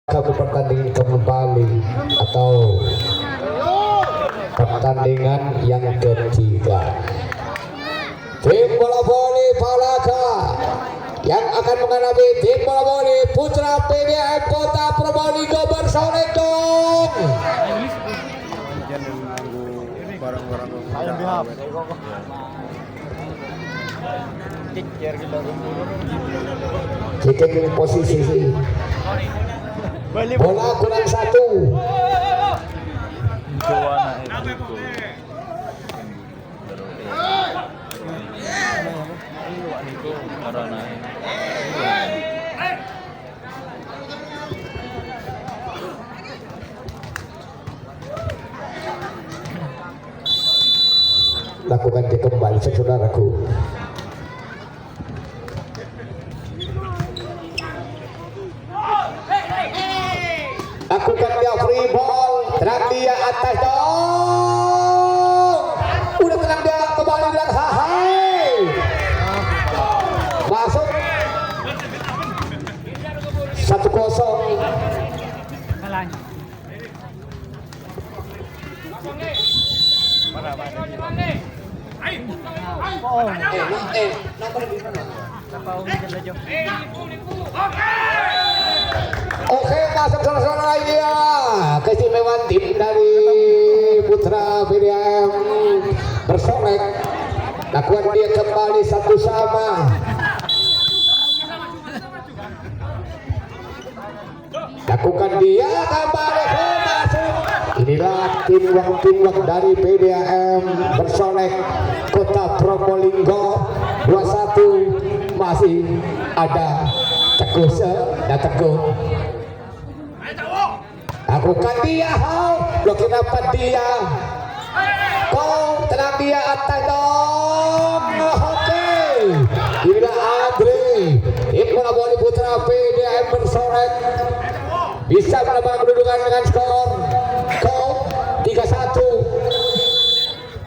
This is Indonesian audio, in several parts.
Satu pertandingan kembali atau pertandingan yang ketiga. Tim bola voli Palaka yang akan menghadapi tim bola voli Putra PDAM Kota Probolinggo bersolek dong. Cek posisi bola kurang satu. Lakukan dia kembali saudaraku. Lakukan dia free ball, tenang dia atas dong. Udah tenang dia kembali bilang hai. Masuk 1-0. Oke, masuk saudara lainnya. Keistimewaan tim dari Putra PDAM bersolek. Lakukan dia kembali satu sama. Lakukan dia kembali masuk. Inilah tim dari PDAM bersolek Kota Probolinggo 21. Masih ada Teguh dan Teguh. Lakukan dia, blokin apa dia? Kau tenang dia atas dong. Oke, inilah Andre. Tim bola voli Putra PDAM bersolek. Bisa menambah kedudukan dengan skor 3-1.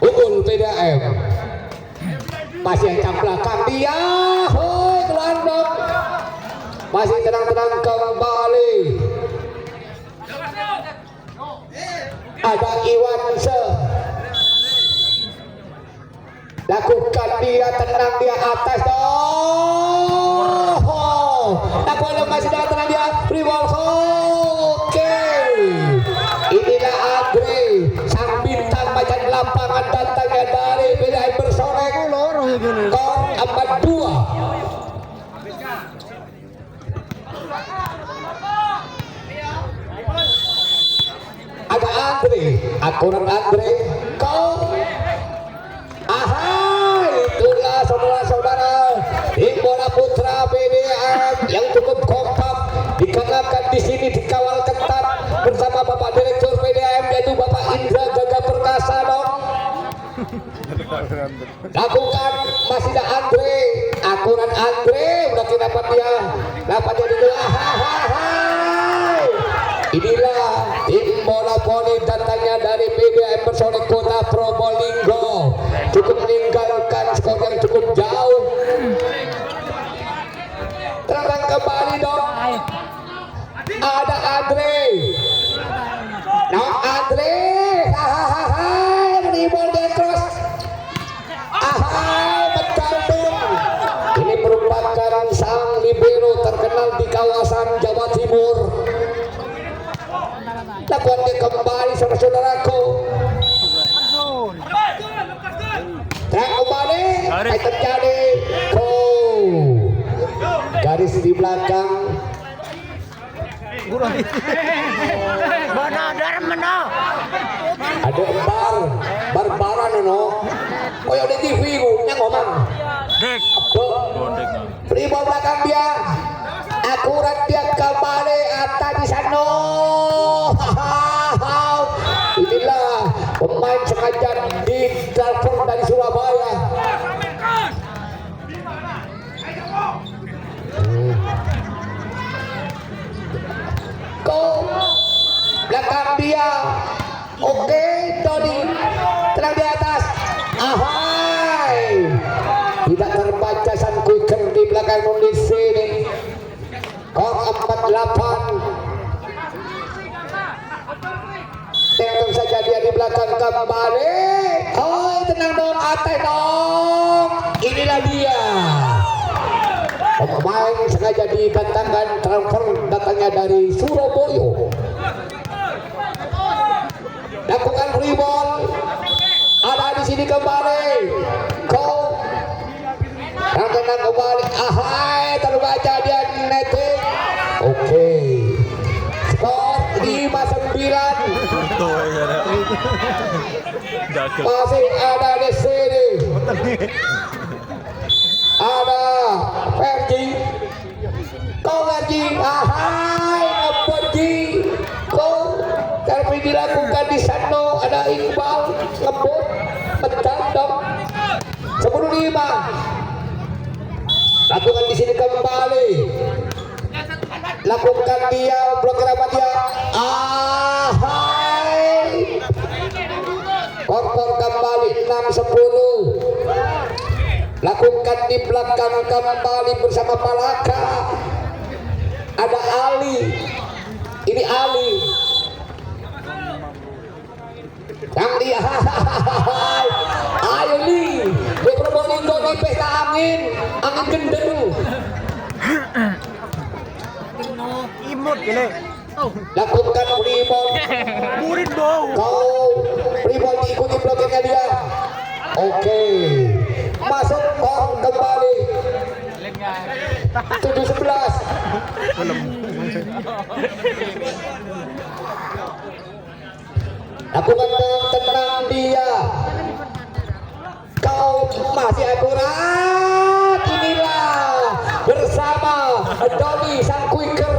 Unggul PDAM. Masih ancam belakang dia. Keluar dong. Masih tenang-tenang kembali. Ada Iwanse. Lakukan dia, tenang dia atas dong. Lakukan masih tenang dia. Free ball. Oke. Inilah Andre, sang bintang macan lapangan datangnya dari PDAM bersolek. Skor 4-2. Ada Andre, akurat Andre. Kau itulah saudara-saudara tim bola Putra PDAM yang cukup kompak, dikarenakan di sini dikawal ketat bersama Bapak Direktur PDAM yaitu Bapak Indra Gaga Perkasa dong. Lakukan masih ada Andre, akurat Andre, udah dapat dia dulu. Inilah tim bola voli datangnya dari PDAM bersolek Kota Probolinggo, cukup meninggalkan skor yang cukup jauh. Terang kembali dong. Ada Andre. Andre. Dribble dan cross. Mencantum. Ini merupakan sang libero terkenal di kawasan Jawa Timur. Lakukan dia kembali saudara-saudaraku. Terang kembali. Terjadi. Garis di belakang. Ada barbaran no. Oh ya di TV nya ngomong. Free ball belakang dia. Akurat dia kembali atas di sana. Inilah pemain sengaja ditelepon dari Surabaya. Kau belakang dia. Oke, Tony tenang di atas. Tidak terbaca sang quicker di belakang kondisi ini. Skor 4-8. belakang kembali. Oh, tenang dong, atas dong. Inilah dia. Pemain sengaja didatangkan transfer datangnya dari Surabaya. Lakukan free ball. Ada di sini kembali. Kau yang tenang kembali. Ahai, terbaca dia netting. Oke. Skor 5-9. Masih ada di sini. Ada Fergie. Kau Fergie. Ahai, Fergie. Kau tapi dilakukan di sana. Ada Iqbal ngebut menjandong 10-5. Lakukan di sini kembali. Lakukan dia blokir apa dia? Ahai. Korkor kembali 6-10. Lakukan di belakang kembali bersama Malaka. Ada Ali. Ini Ali. Yang dia. Ayo nih. Dia Probolinggo di pesta angin. Angin gendeng. Imut gile. Lakukan rebound. Murid bau. Kau rebound diikuti blokirnya dia. Oke. Masuk on kembali. 7-11. Lakukan tenang dia. Kau masih akurat. Inilah bersama Doni sang quicker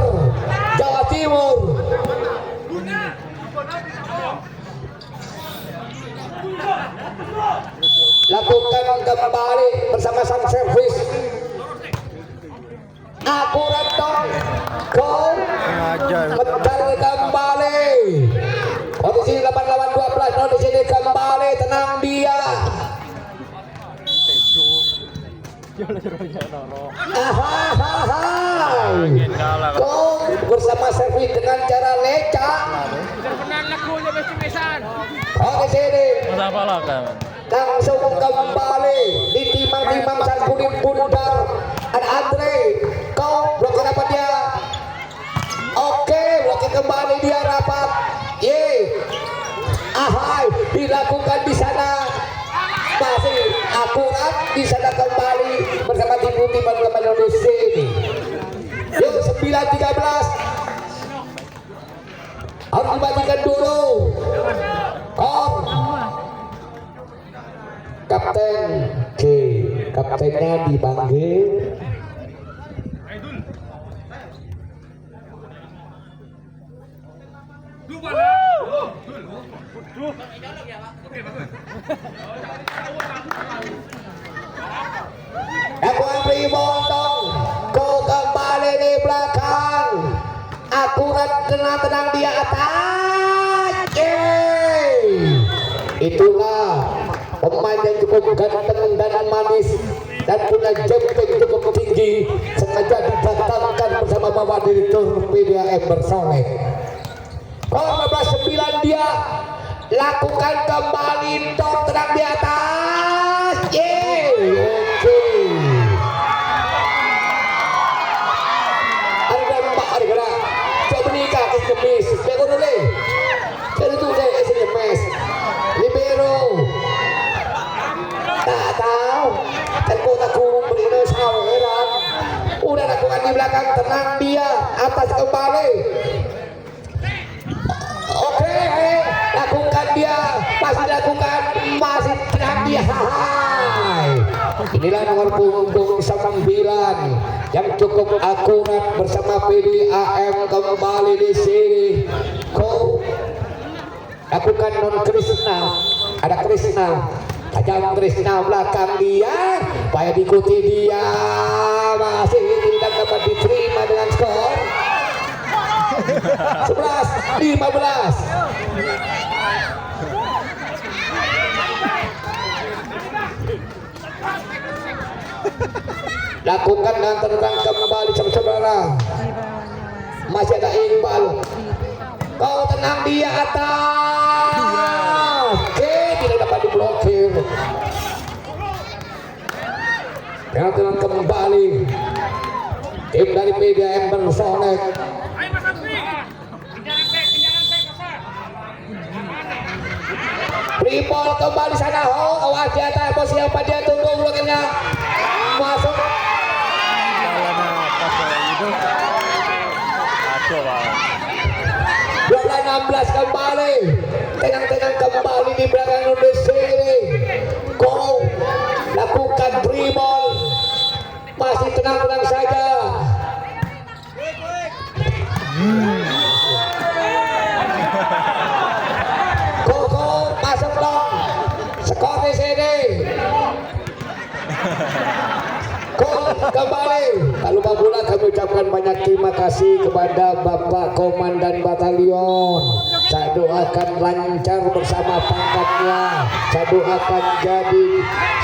Jawa Timur. Lakukan kembali bersama sang servis. Akurat dong. Kau medal kembali. Kondisi 8-12. No di sini kembali, tenang dia. Kau bersama servis dengan cara leca. Oh di sini. Langsung kembali ditimang-timang sang kulit bundar. Ada Andre. Kau blokir apa dia? Oke, blokir kembali dia rapat. Ahai, dilakukan di sana. Masih akurat di sana kembali bersama tim putih Bangka Indonesia ini. Yuk 9-13. Harus dibagikan dulu. Kong. Kapten K, kaptennya dipanggil. Lakukan rebound dong. Kau kembali di belakang. Akurat tenang dia atas. Itulah pemain yang cukup ganteng dan manis dan punya jemping cukup tinggi, sengaja didatangkan bersama Bapak Direktur PDAM Bersoleh. 15-9 dia. Lakukan kembali dong, tenang di atas. Oke. Ada Mbak ada gerak. Coba nikah ke kemis. Bego dulu. Jadi tu saya SMS. Libero. Tak tahu. Aku beri saweran. Udah lakukan di belakang, tenang dia. Atas kembali. Oke, lakukan dia, masih lakukan, masih tenang dia. Hai. Inilah nomor punggung 9 yang cukup akurat bersama PDAM kembali di sini. Kau lakukan non Krishna, ada Krishna, tajam Krishna belakang dia, supaya diikuti dia, masih tidak dapat diterima dengan skor 11-15. Lakukan dan tertangkap kembali saudara. Masih ada Iqbal. Kau tenang dia atas. Tenang kembali tim dari PDAM Bersolek. Pribol kembali sana. Oh, awas di atas. Bos siapa dia tunggu belakangnya masuk. Bola 16 kembali. Tenang kembali di belakang Indonesia ini. Go. Lakukan pribol. Masih tenang saja. Go masuk dong. Skor di sini. Go kembali. Tak lupa pula kami ucapkan banyak terima kasih kepada Bapak Komandan Batalion. Saya doakan lancar bersama pangkatnya. Saya doakan jadi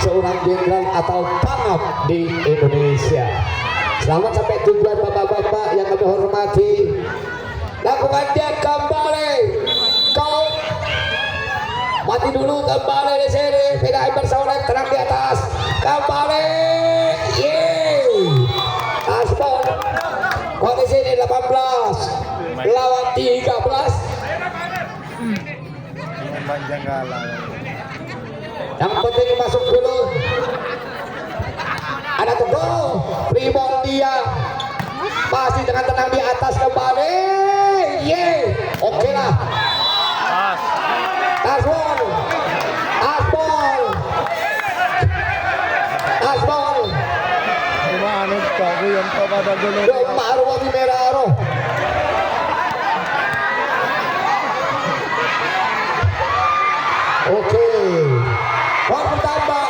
seorang jenderal atau pangap di Indonesia. Selamat sampai tujuan bapak-bapak yang kami hormati. Lakukan dia kembali. Kau mati dulu kembali di sini. PDAM Bersolek tenang di atas. Kembali. Aspon. Kau di sini 18 lawan 13. Panjang kalah. Yang penting masuk dulu. Ada teguh. Rebound dia. Masih dengan tenang di atas kembali. Oke lah. Asbol. Gimana tahu yang pada dulu. Maru kami merah. Oke. Poin bertambah.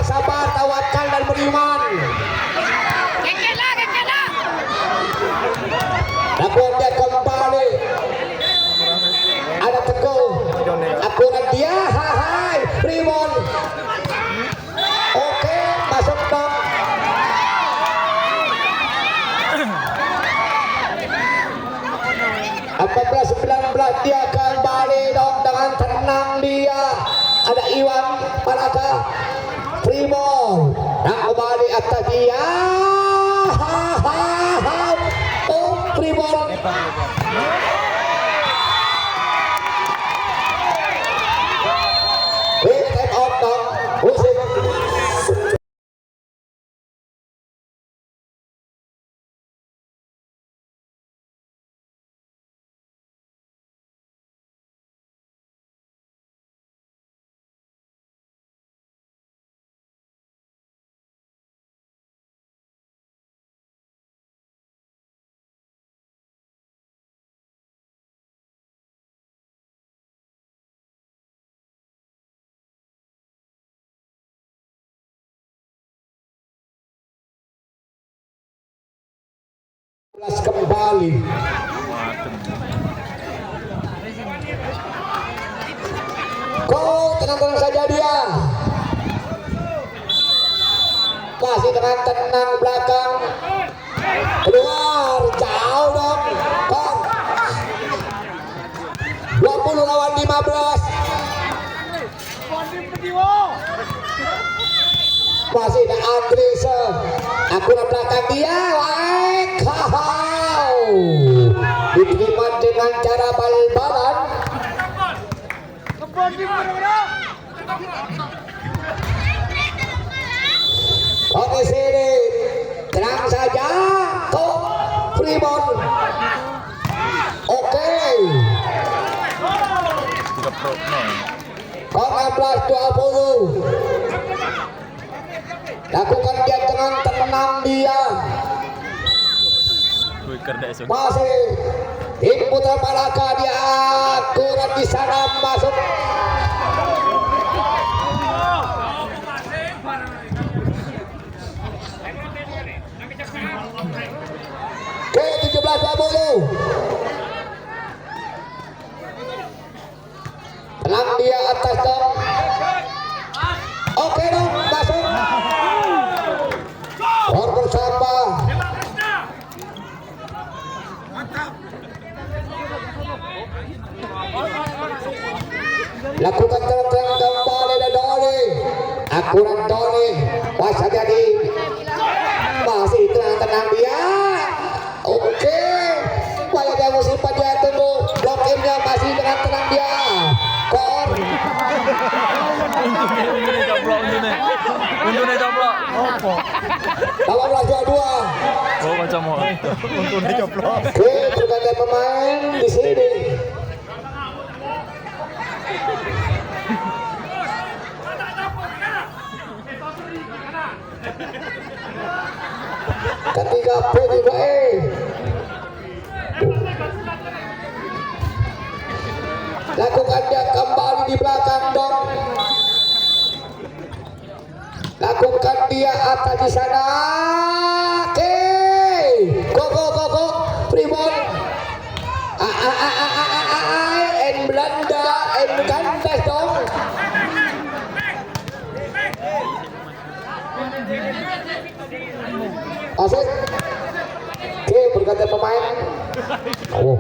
Sabar, tawakal dan beriman. Lakukan dia kembali. Ada teguh. Akurat dia. Hai. Rebound. Oke, masuk dong. Apabila 19 dia kembali dong dengan tenang dia. Ada Iwan Palaka. Pribol. Nah kembali atas dia. Oh Pribol. Time out dong. Musik. Kembali. Kau tenang saja dia. Masih dengan tenang belakang. Keluar jauh dong. Kong. 20 lawan 15. Masih ada Andresen. Akurat belakang dia. Diterima dengan cara bal-balan. Oke sini. Tenang saja. Kok Pribon. Oke. Kok 16-20. Lakukan dia dengan tenang dia. Masih tim Putra Palaka dia akurat di sana masuk. Ke 17-20. Tenang dia atas dong. Oke dong masuk. Korban sampah. Lakukan terang kembali dan Akuran Doni Wasa jadi masih tenang-tenang dia. Oke, supaya dia musibah dia tunggu blokirnya masih dengan tenang dia. Kor Untungnya coplok. Opo. lawan lagi dua. Oh macam mau. Untungnya coplok. Oke, berganti pemain di sini. Ketiga PDIE lakukan dia kembali di belakang dong, lakukan dia atas di sana. Oke, go Primon en Belanda en kandas dong. Asik. Oke, berganti pemain. Oh,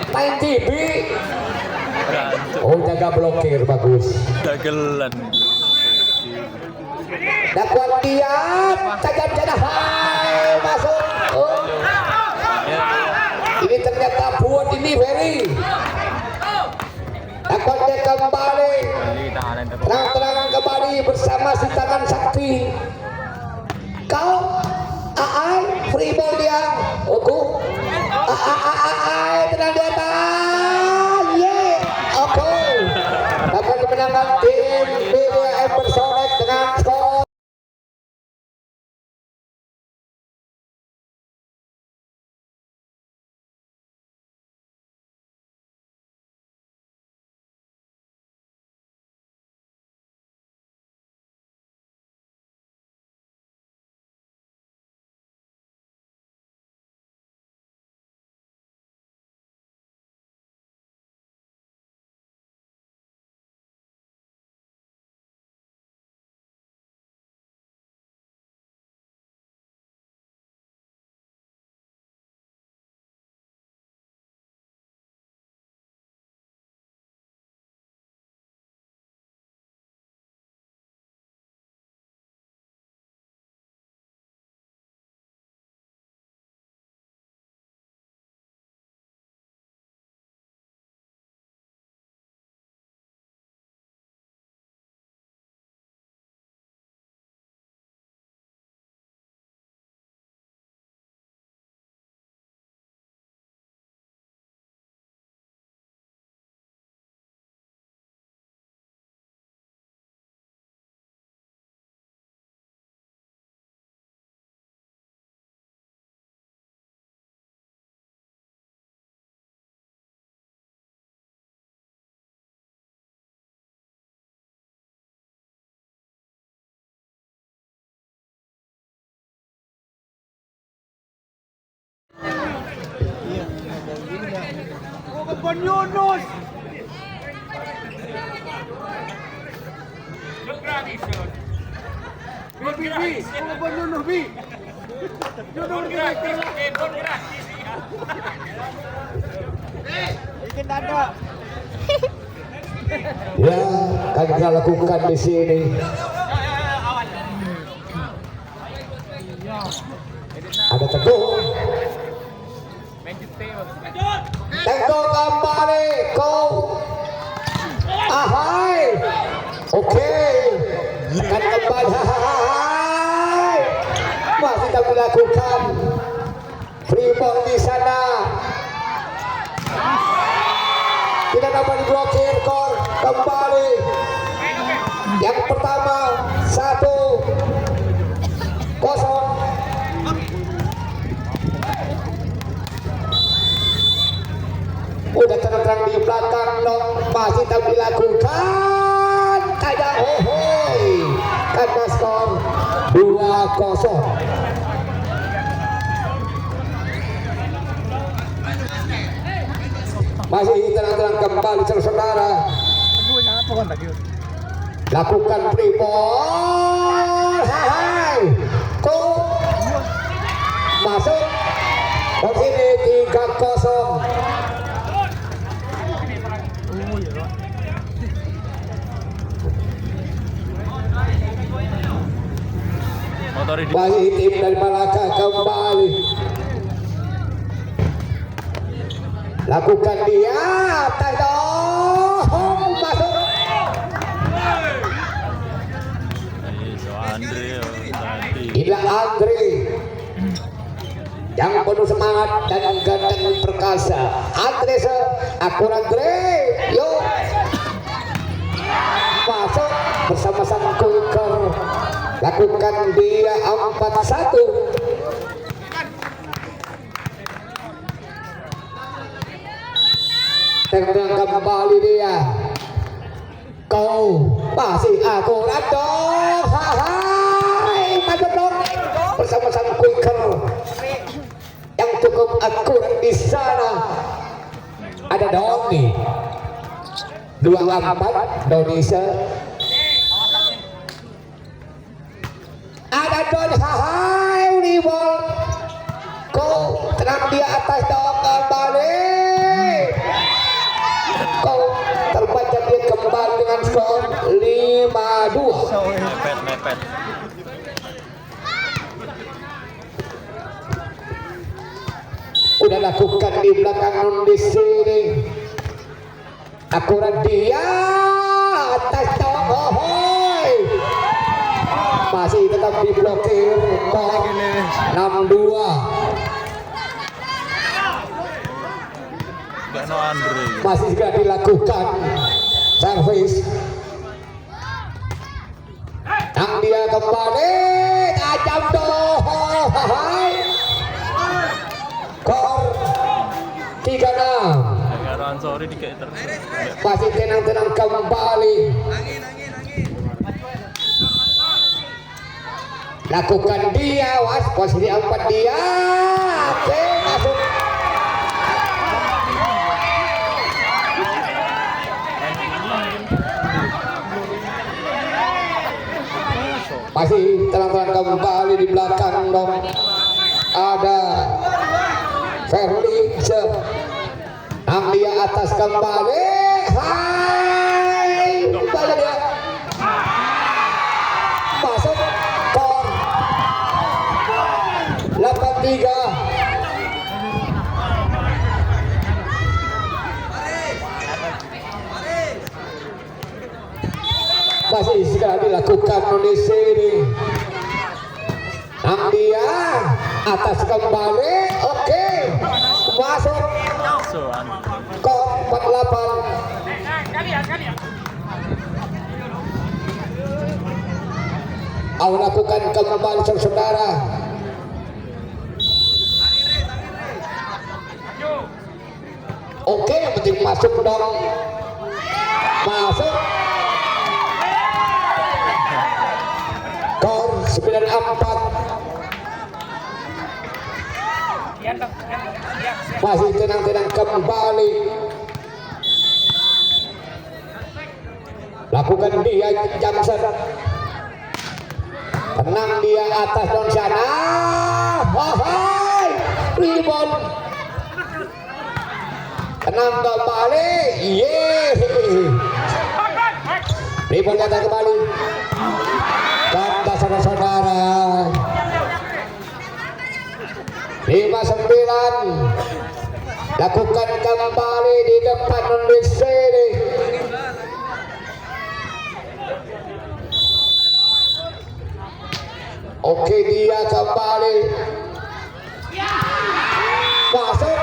main TV. Oh, jaga blokir bagus. Dagelan. Dakwat dia, tajam jana hai masuk. Oh. Ini ternyata buat ini Ferry. Dakwat dia kembali. Terang-terangan kembali bersama si tangan sakti. Kau free ball dia. Oku. Tenang di atas. Yeah. Oke. Akan dimenangkan tim BDM Bersolek dengan skor. Bukan Yunus. Bukan Yunus bi. Yunus gerak. Bikin dada. Ya, kan kita lakukan di sini. Ada teguh. Teguh kembali, kau. Ahai. Oke. Kan kembali. Hai. Masih tak dilakukan. Free ball di sana. Tidak dapat diblokir, Kor. Kembali. Yang pertama 1-0. Udah terang-terang di belakang dong, masih tak dilakukan. Kayak hohoi. Karena skor 2-0. Masih terang-terang kembali saudara. Lakukan free ball. Hai. Kok masuk. Di sini 3-0. Tori di Masih tim dari Malaka kembali. Lakukan dia atas dong masuk. So Andre tadi. Ila Andre yang penuh semangat dan ganteng perkasa. Andre akur Andre, yuk masuk bersama sang Kuiker. Lakukan dia 4-1. Tendang kembali dia. Kau masih akurat dong. Hai, masuk dong bersama sang Kuiker yang cukup akurat di sana. Ada Doni 24 Indonesia. Ada Doni, hai Unibol. Kau tenang dia atas dong kembali. Kau terbaca dia kembali dengan skor 5-2. Mepet. Udah lakukan di belakang di sini. Akurat dia atas Tohoy. Masih tetap diblokir. 6-2. Gak no Andre. Masih juga dilakukan servis. Yang dia kembali tajam Tohoy. Skor 3-6. Karo Ansori di kayak Masih tenang-tenang kembali. Lakukan dia, was posisi 4 dia. Oke, masuk. Masih tenang-tenang kembali di belakang dong. Ada Verlice. Dia atas kembali. Hai, kembali dia. Masuk skor 8-3. Masih segera dilakukan di sini. Dia atas kembali. Oke, masuk. So Andre. Skor 4-8. Au lakukan kembali saudara. Oke, yang penting masuk dong. Masuk. Skor 9-4. Masih tenang-tenang kembali. Lakukan dia Jamsan. Tenang dia atas don sana. Wahai rebound. Tenang kembali. Yeay. Rebound datang kembali. Kata saudara-saudara. 5-9. Lakukan kembali di depan di sini. Oke, dia kembali. Masuk.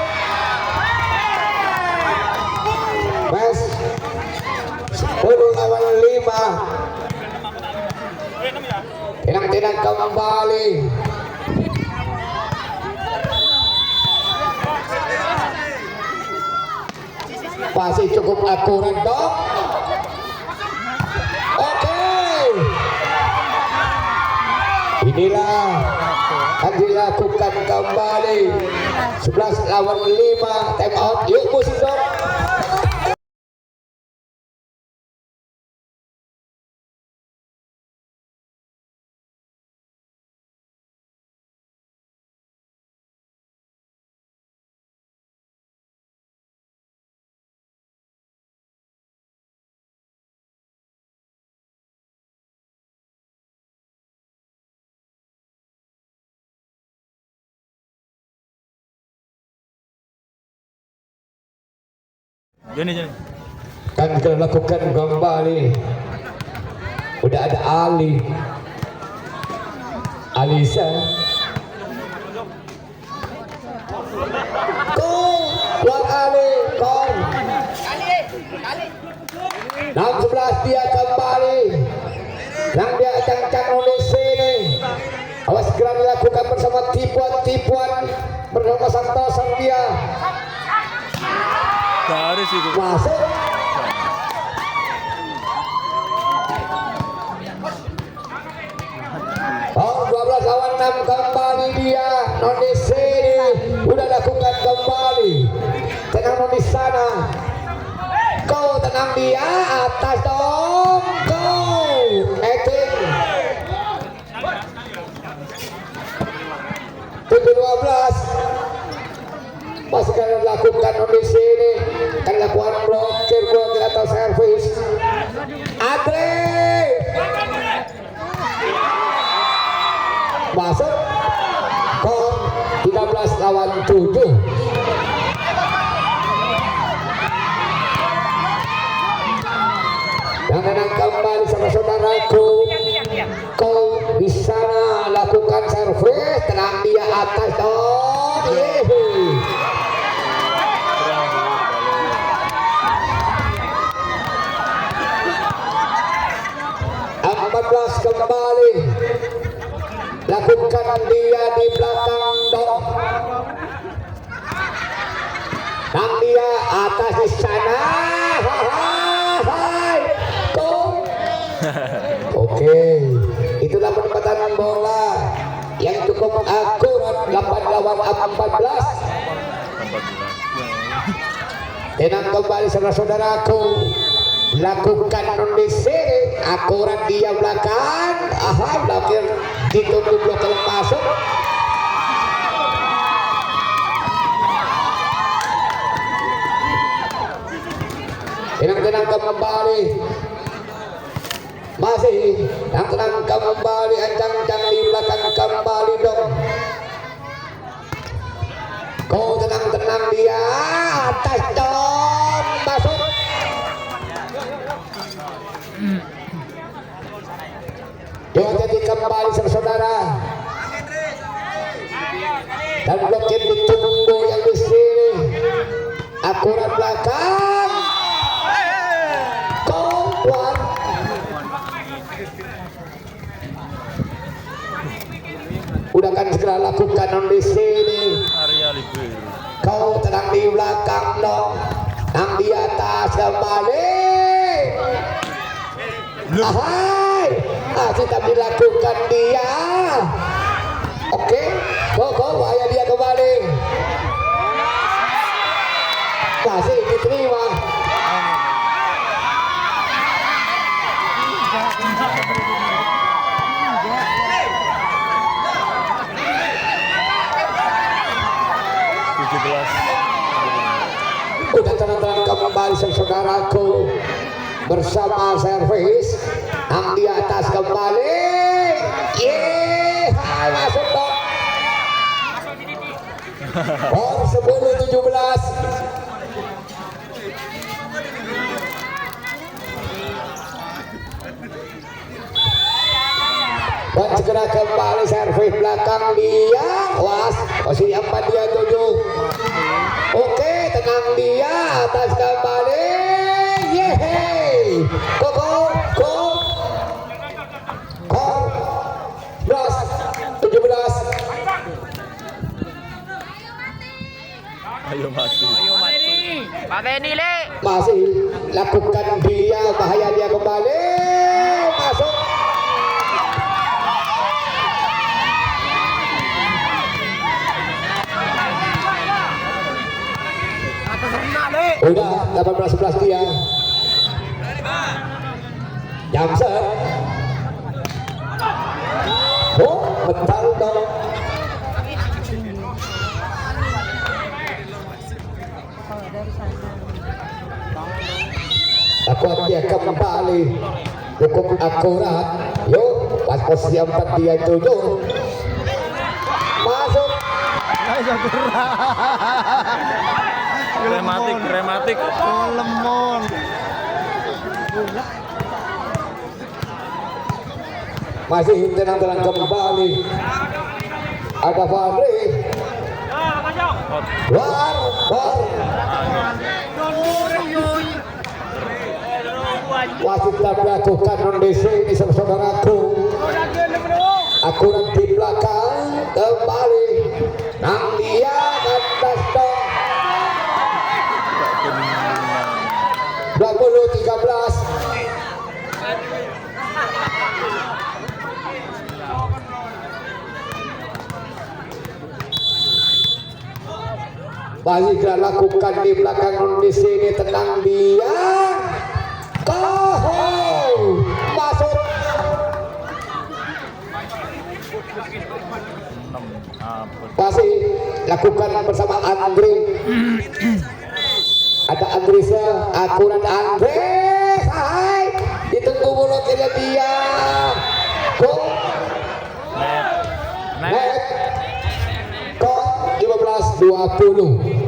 Mas 10-5. Tenang-tenang kembali. Masih cukup akurat dong. Oke. Inilah akan dilakukan kembali. 11-5. Time out. Yuk musik dong. Johnny. Kan kita lakukan kembali. Udah ada Ali, Alisa, Tuan Ali, Kong. 6-11 dia kembali. Yang dia cang-cang Indonesia ini. Awas segera dilakukan bersama tipuan-tipuan bersama Santosan dia. Dari sih gua. Masuk. Oh, 12 lawan 6 kembali dia. Indonesia ini udah lakukan kembali. Tenang di sana. Kau tenang dia atas dong. Kau Etin 7-12 masih kalian lakukan di sini. Kan lakukan blokir gol atau servis. Andre masuk. Kau 13 lawan 7. Yang menang kembali sama saudaraku. Kau di sana lakukan servis, tenang dia atas dong. Yeay. Belas kembali lakukan dia di belakang dong. Dan dia atas di sana. Hai. Oke, itulah penempatan bola yang cukup akurat 8 lawan 14. Tenang kembali saudara-saudaraku. Lakukan kondisi akurat dia belakang. Blokir ditunggu blokir masuk. Tenang kembali. Masih yang tenang kembali, ancang-ancang di belakang kembali dong. Kau tenang dia atas dong, masuk. Jadi kembali saudara. Dan blokir ditunggu yang di sini. Akurat belakang. Kau buat. Udah kan segera lakukan di sini. Area libur. Kau tenang di belakang dong. Yang di atas kembali. Hai, masih tak dilakukan dia. Oke, kok bahaya dia kembali. Masih diterima. Udah tenang kembali saudaraku bersama servis yang di atas kembali. Masuk dong. Oh 10-17. Dan segera kembali servis belakang dia. Was posisi 4 dia 7. Oke, tenang dia atas kembali. Yeay. Go. 17. Ayo mati. Pak Benny le. Masih lakukan dia, bahaya dia kembali. Masuk. Udah 18-11 dia. Jamset. Oh, betal dong. Akurat dia kembali. Cukup akurat. Yuk, pas posisi 4 dia 7. Masuk. Rematik. Lemon. Masih tenang-tenang kembali. Ada Fadri. War. Wasit telah melakukan kondisi ini saudaraku. Akurat di belakang kembali. Nang dia atas dong. 20-13. Masih kita lakukan di belakang di sini, tenang dia. Masuk. Masih lakukan bersama Andre. Ada Andresa, akurat Andre. Hai, ditunggu mulut dia. Go. Net. Kok 15-20.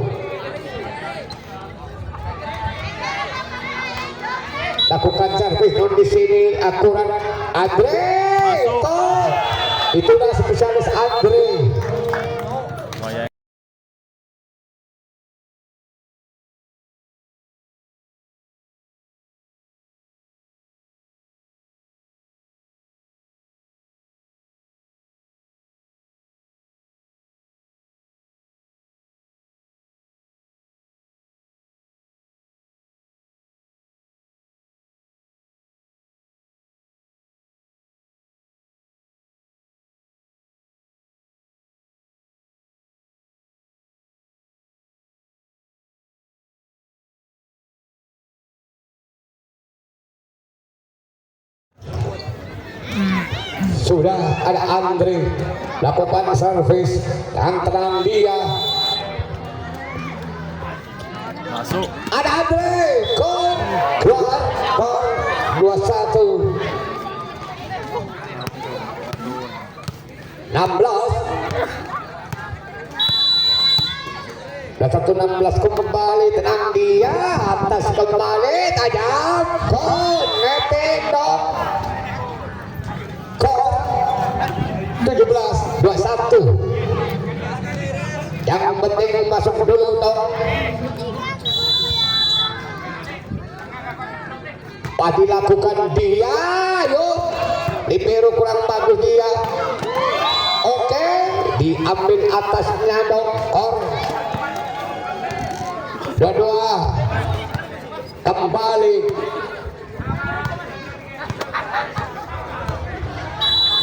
Lakukan servis di sini, akurat Andre. Kok itulah spesialis Andre. Sudah ada Andre lakukan servis yang tenang dia. Masuk. Ada Andre, gol, keluar, gol 21. 16. Dan 16 kembali, tenang dia, atas kembali, tajam, gol, neting dong. Gol 17-21. Yang penting masuk dulu dong. Padi lakukan dia, yuk. Libero kurang bagus dia. Oke, diambil atasnya dong. Dua-dua. Kembali.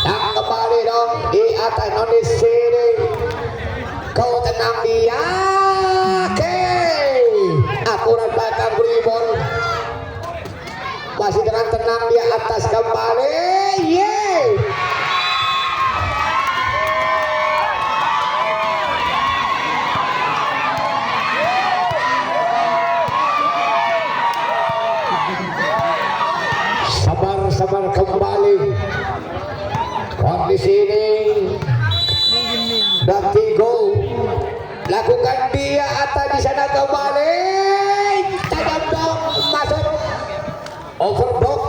Dan kembali dong di atas di sini. Kau tenang dia. Oke. Akurat belakang rebound. Masih dengan tenang dia atas kembali. Yeay. Sabar kembali. Kondisi ini Datigo lakukan dia atas di sana kembali. Tajam dong, masuk. Overdog.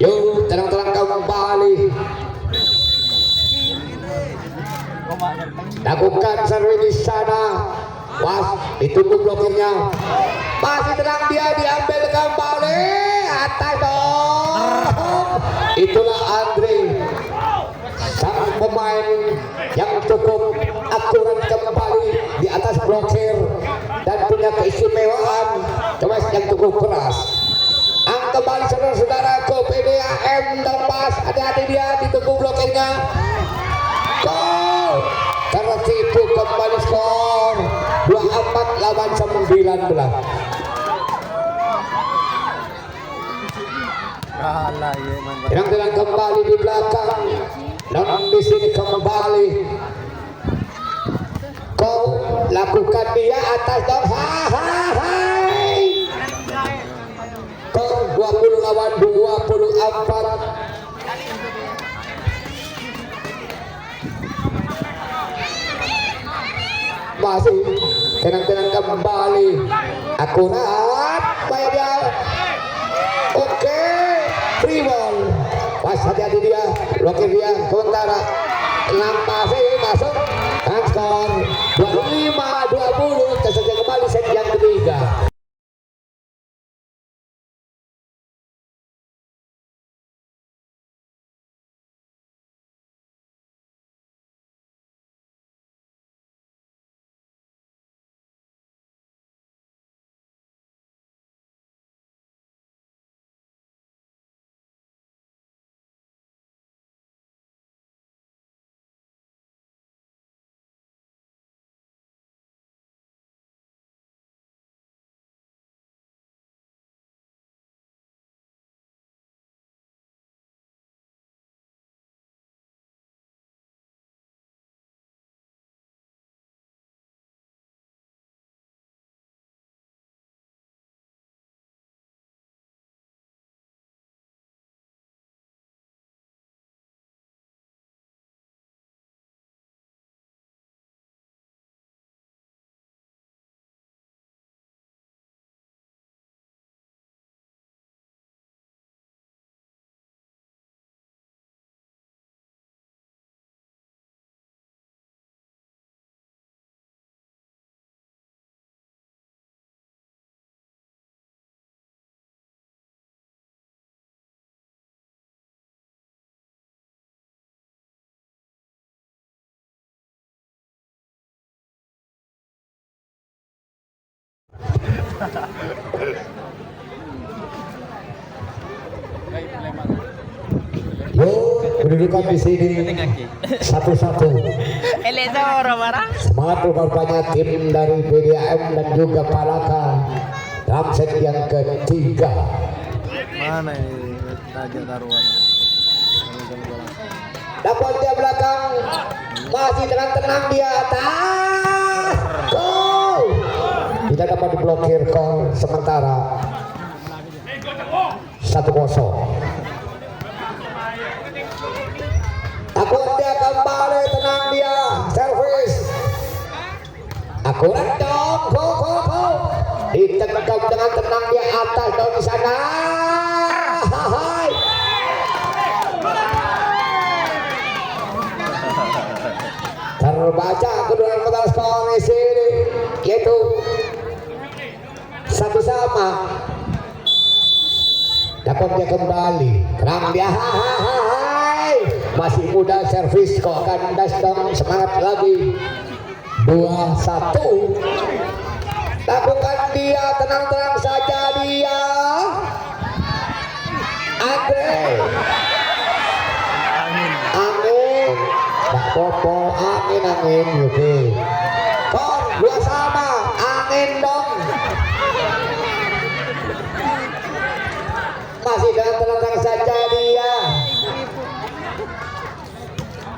Yuk, tenang-tenang kembali. Lakukan servis di sana. Was, ditunggu blokirnya. Masih tenang dia, diambil kembali. Atas dong. Itulah Andre, sang pemain yang cukup akurat kembali di atas blokir dan punya keistimewaan kemas yang cukup keras. Kembali saudara-saudara ke PDAM terlepas, hati-hati dia, ditunggu blokirnya. Gol. Tertipu kembali skor 24 lawan 19. Yang kembali di belakang dan di sini kembali. Kau lakukan dia atas dong. Hai. Kau 20 lawan 24. masih tenang-tenang kembali akurat bayar dia. Oke, free ball. Pas hati-hati dia, blokir dia sementara lampasi masuk dan skor 25-20 tersaja kembali set yang ketiga. Yo, kedudukan di sini 1-1. Elezoro marah. Semangat rupanya tim dari PDAM dan juga Palaka dalam set yang ketiga. Mana ini tajak taruhan? Dapat dia belakang, masih tenang-tenang di atas. Gol. Tidak dapat diblokir gol sementara 1-0. Takut dia kembali, tenang dia, servis. Akurat dong, go. Ditengkap dengan tenang dia atas dong di sana. Hai. Terbaca kedua total skor di sini yaitu 1-1. Dapat dia kembali, tenang dia. Hai. Masih muda servis kok akan dasdang, semangat lagi. 2-1. Lakukan dia, tenang-tenang saja dia. Andre. Angin. Mbak Popo, angin. Oke. Kon, 2-2. Angin dong. Masih dengan tenang saja dia.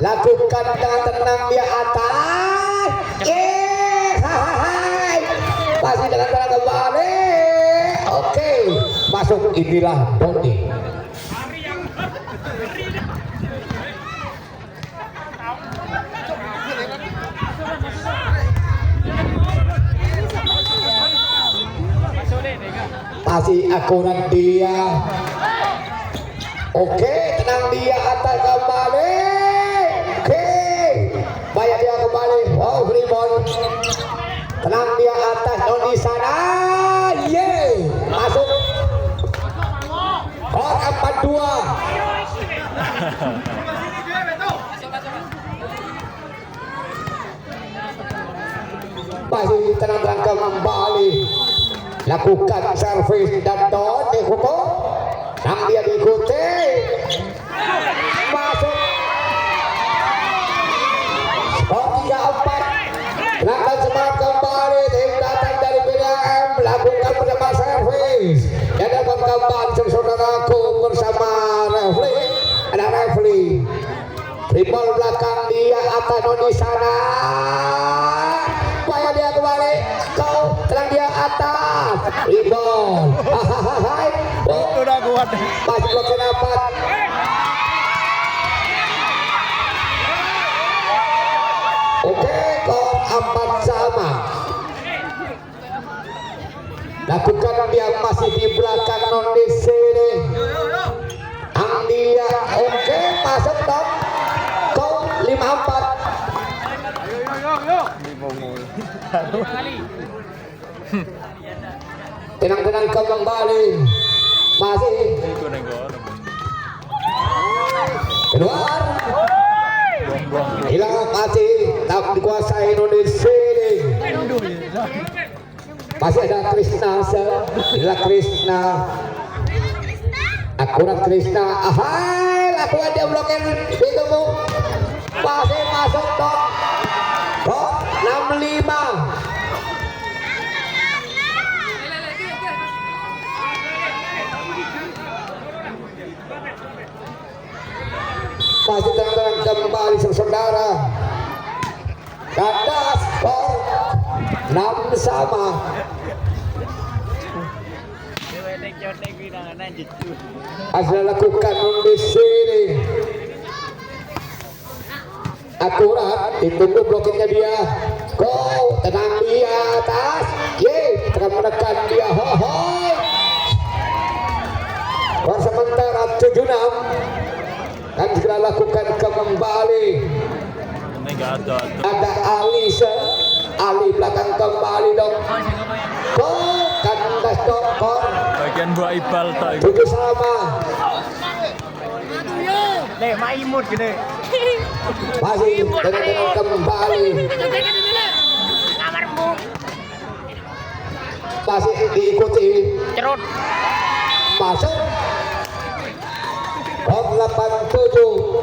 Lakukan dengan tenang dia atas. Hai. Masih dengan tenang kembali. Oke. Masuk inilah Doni. Masih akurat dia. Oke, tenang dia atas kembali. Oke, bayar dia kembali. Wow, free ball. Tenang dia atas di sana. Yeay, masuk. Oh, 4-2. Masih tenang kembali. Lakukan servis dan don dihukum. Sang dia diikuti. Masuk. Skor 3-4. Lakukan semangat kembali. Tim datang dari PDAM. Lakukan bersama servis. Dan dapat kembali saudaraku bersama referee. Ada referee. Tribol belakang dia atas di sana. Bayar dia kembali. Kau tenang dia atas. Tribol. Hai. Udah kuat. Masih blokir dapat. Oke, kau aman sama. Lakukan dia masih di belakang non di sini. Angdia oke masuk dong. Kau 54. Tenang-tenang kembali. Masih keluar. Hilang masih tak dikuasai Indonesia ini. Masih ada Krishna, inilah Krishna. Akurat Krishna. Ahai, lakukan dia blokir itu bu. Masih masuk dong. Dong 65. Masih terang kembali saudara. Ganda skor 6 sama. Asal lakukan di sini. Akurat ditunggu blokingnya dia. Go tenang di atas. Ye tekan menekan dia. Hohoi. War sementara 76. Dan segera lakukan kembali. Ada Ali belakang kembali dong. Go kandas dokor. Bagian buah ibal tak. Tujuh sama. Nih, maimut gini. Masih dengan kembali. Masih diikuti. Cerut. Masuk. Kok 87.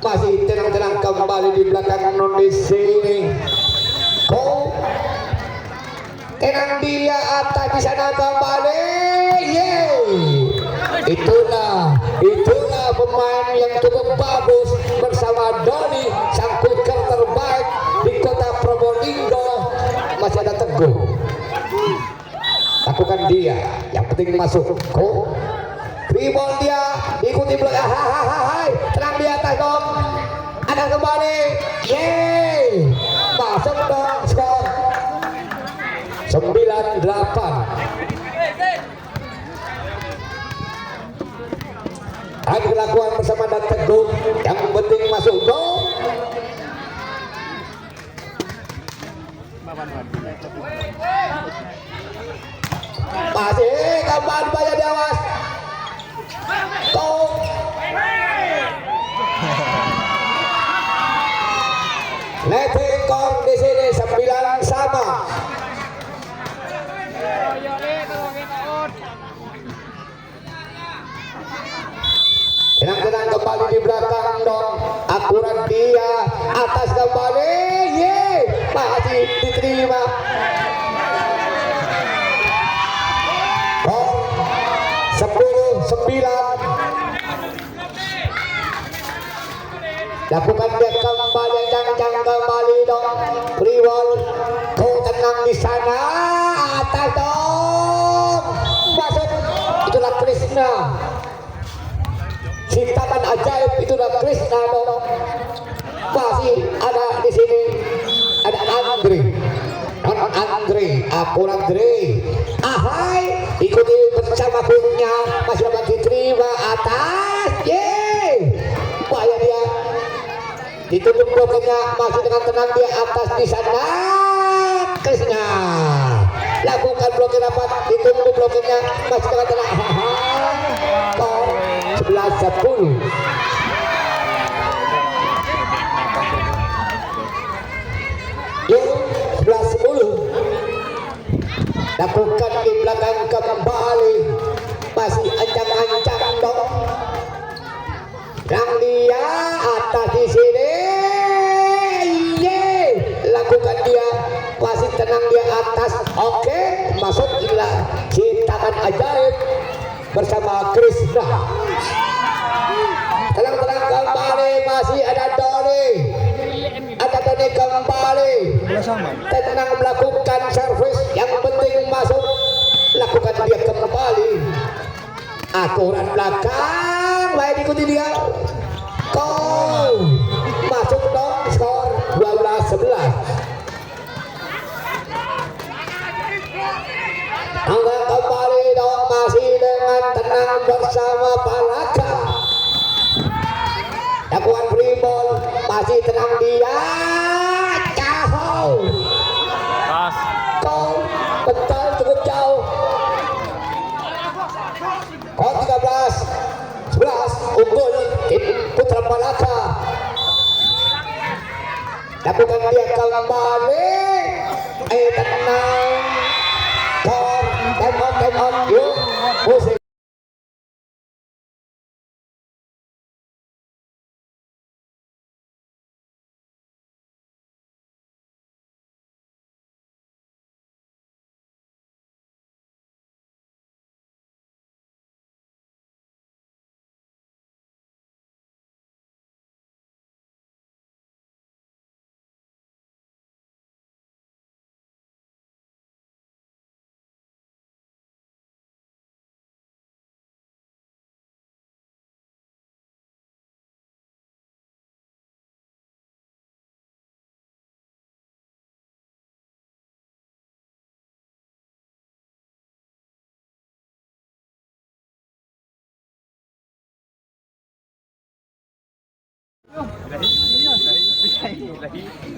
Masih tenang-tenang kembali di belakang non di sini. Kok tenang dia atas di sana kembali. Yeay. Itulah pemain yang cukup bagus bersama Doni sang quicker terbaik di kota Probolinggo. Masih ada Teguh. Lakukan dia, yang penting masuk. Kok dribble dia diikuti belakang. Hai, tenang di atas dong. Ada kembali. Yeay. Masuk dong skor 98. Ada kelakuan bersama dan Teguh, yang penting masuk gol. Masih kembali banyak diawas. Gol. Letting gol di sini 9 sama. Tenang-tenang kembali di belakang dong. Akurat dia atas kembali. Yeay, masih diterima. Gol 10-9. Lakukan dia kembali, jangan kembali dong. Free ball. Kau tenang di sana. Atas dong. Masuk. Itulah Krishna. Ciptaan ajaib itulah Krishna dong. Masih ada di sini. Ada Andre. Akurat Andre. Ahai, ikuti bersama punya. Masih dapat diterima atas. Yeay. Bahaya dia. Ditutup bloknya, masih dengan tenang dia atas di sana. Krishna. Lakukan blokir dapat, ditunggu blokirnya, masih dengan tenang. 11-10. Yuk 11-10. Lakukan di belakang kembali, masih ancang-ancang dong. Dan dia atas di sini. Yeay. Lakukan dia, masih tenang dia atas. Oke, masuk inilah ciptaan ajaib bersama Krishna. Tenang-tenang kembali, masih ada Doni. Ada Doni kembali. Tenang melakukan servis, yang penting masuk. Lakukan dia kembali. Akurat belakang, baik diikuti dia. Gol. Masuk dong, skor 12-11. dia jauh. Pas. Kau betul cukup jauh. Kau 13-11 unggul tim Putra Malaka. Lakukan dia kembali. Tenang. Time on. Yuk, musik.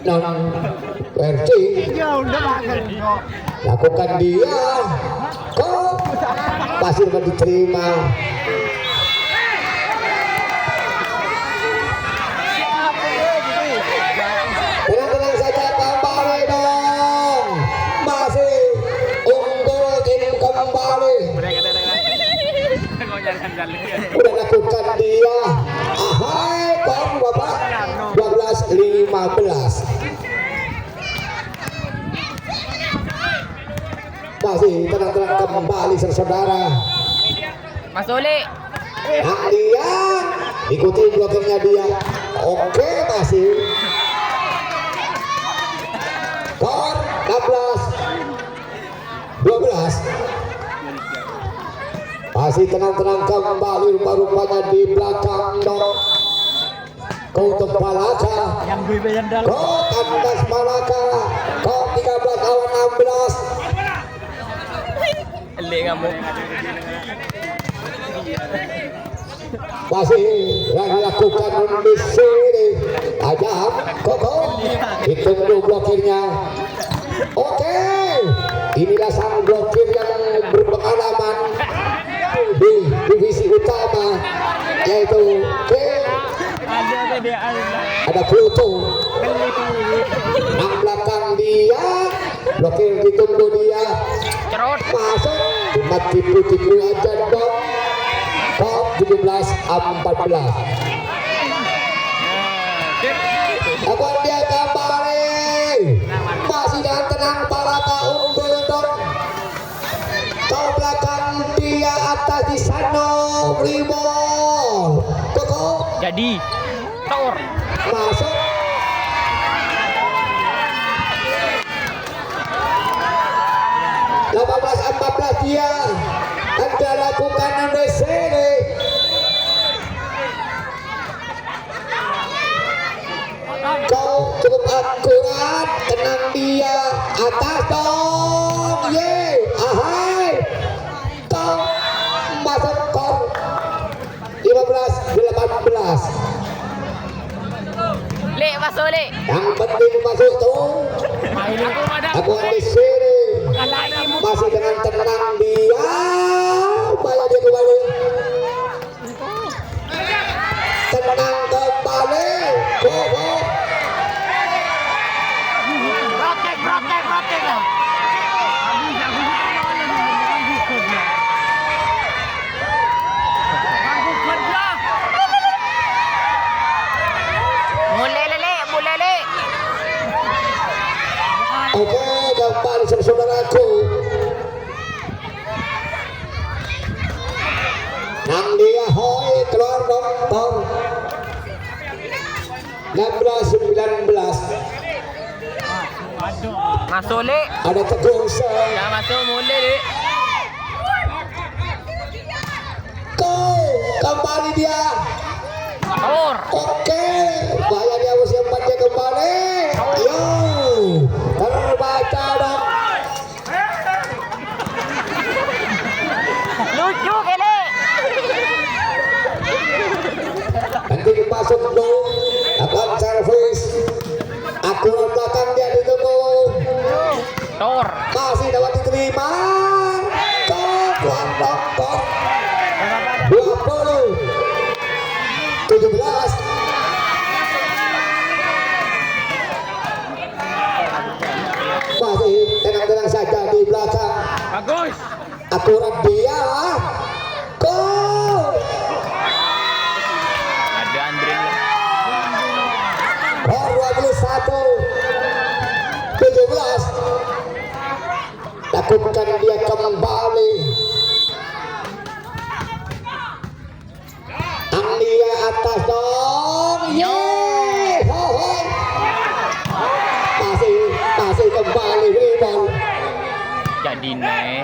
Non versi lakukan dia kok masih dapat diterima. Tenang saja kembali dong, masih unggul tim kembali. Udah lakukan dia. Ahai kok Bapak 12-15. Masih tenang-tenang kembali saudara. Mas Uli. Nah dia ikuti blokirnya dia. Oke masih. Skor 16-12. Masih tenang-tenang kembali rupa-rupanya di belakang dong. Kau untuk Malaka. Kau kandas Malaka. Kau 13 lawan 16. Masih yang dilakukan di sini. Ajam, Koko. Ditunggu blokirnya. Oke. Inilah sang blokir yang berpengalaman di divisi utama, yaitu ada Pluto. Nang belakang dia, blokir ditunggu dia. Cerot. Masuk, cuma tipu-tipu aja dong. Kok 17-14. Akan dia kembali. Masih dengan tenang para unggul dong. Kau belakang dia atas di sana Rimol. Koko. Jadi. Tor. Masuk. Belas 14 dia. Anda lakukan di sini. Kau cukup akurat, tenang dia atas dong, ye, ahai, kau masuk kor 15-18. Le, masuk le. Yang penting masuk tuh. Aku di sini masih dengan tenang dia, bayar dia kembali. Tenang kembali, Bobo. Protek lah. Mulai le. Oke, kembali saudaraku. Nang dia hoi keluar dong. 16-19. Masuk le. Ada Teguh Seng. Dah masuk mulai le. Kau kembali dia. Tor. Oke, bayar dia usia 4 dia kembali. Yo, terbaca dong. Lucu kele. Nanti masuk dong. Akan servis Tor. Masih dapat diterima. Tor. 20 17. Masih tenang-tenang saja di belakang. Bagus. Akurat dia. Gol. Ada Andre. Skor 21 17. Lakukan dia kembali. Anglia atas dong. Yeay. Hohoi. Masih kembali rebound. Jadi nih.